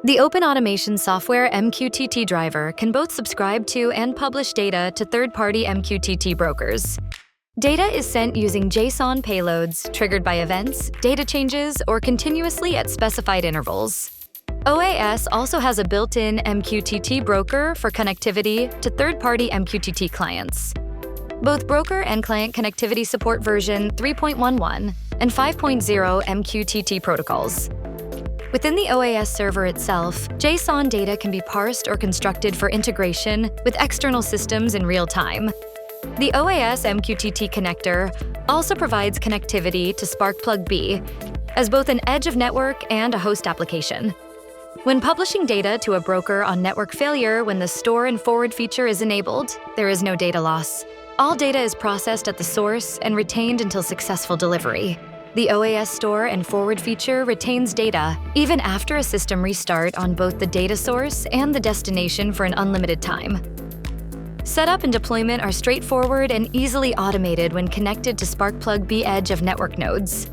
The Open Automation Software MQTT driver can both subscribe to and publish data to third-party MQTT brokers. Data is sent using JSON payloads triggered by events, data changes, or continuously at specified intervals. OAS also has a built-in MQTT broker for connectivity to third-party MQTT clients. Both broker and client connectivity support version 3.11 and 5.0 MQTT protocols. Within the OAS server itself, JSON data can be parsed or constructed for integration with external systems in real time. The OAS MQTT Connector also provides connectivity to Spark-Plug-B as both an edge of network and a host application. When publishing data to a broker on network failure when the store and forward feature is enabled, there is no data loss. All data is processed at the source and retained until successful delivery. The OAS store and forward feature retains data even after a system restart on both the data source and the destination for an unlimited time. Setup and deployment are straightforward and easily automated when connected to Spark-Plug-B edge of network nodes.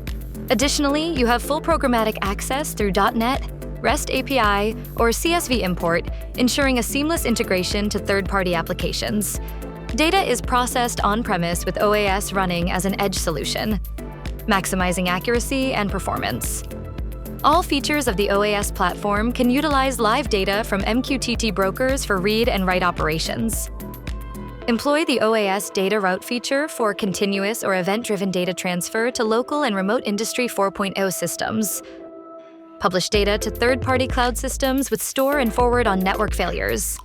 Additionally, you have full programmatic access through .NET, REST API, or CSV import, ensuring a seamless integration to third-party applications. Data is processed on-premise with OAS running as an edge solution, maximizing accuracy and performance. All features of the OAS platform can utilize live data from MQTT brokers for read and write operations. Employ the OAS data route feature for continuous or event-driven data transfer to local and remote Industry 4.0 systems. Publish data to third-party cloud systems with store and forward on network failures.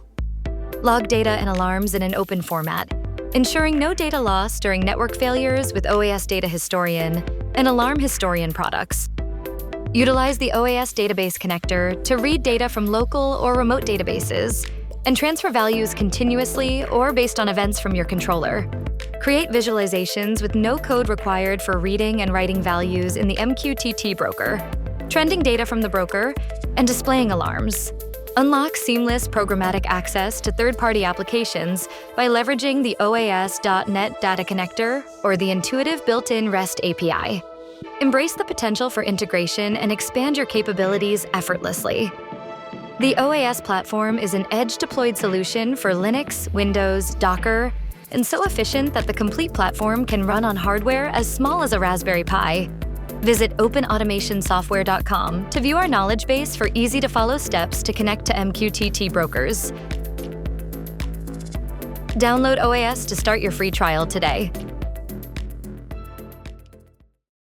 Log data and alarms in an open format, ensuring no data loss during network failures with OAS Data Historian and Alarm Historian products. Utilize the OAS Database Connector to read data from local or remote databases and transfer values continuously or based on events from your controller. Create visualizations with no code required for reading and writing values in the MQTT broker, trending data from the broker, and displaying alarms. Unlock seamless programmatic access to third-party applications by leveraging the OAS.NET Data Connector or the intuitive built-in REST API. Embrace the potential for integration and expand your capabilities effortlessly. The OAS platform is an edge-deployed solution for Linux, Windows, Docker, and so efficient that the complete platform can run on hardware as small as a Raspberry Pi. Visit openautomationsoftware.com to view our knowledge base for easy-to-follow steps to connect to MQTT brokers. Download OAS to start your free trial today.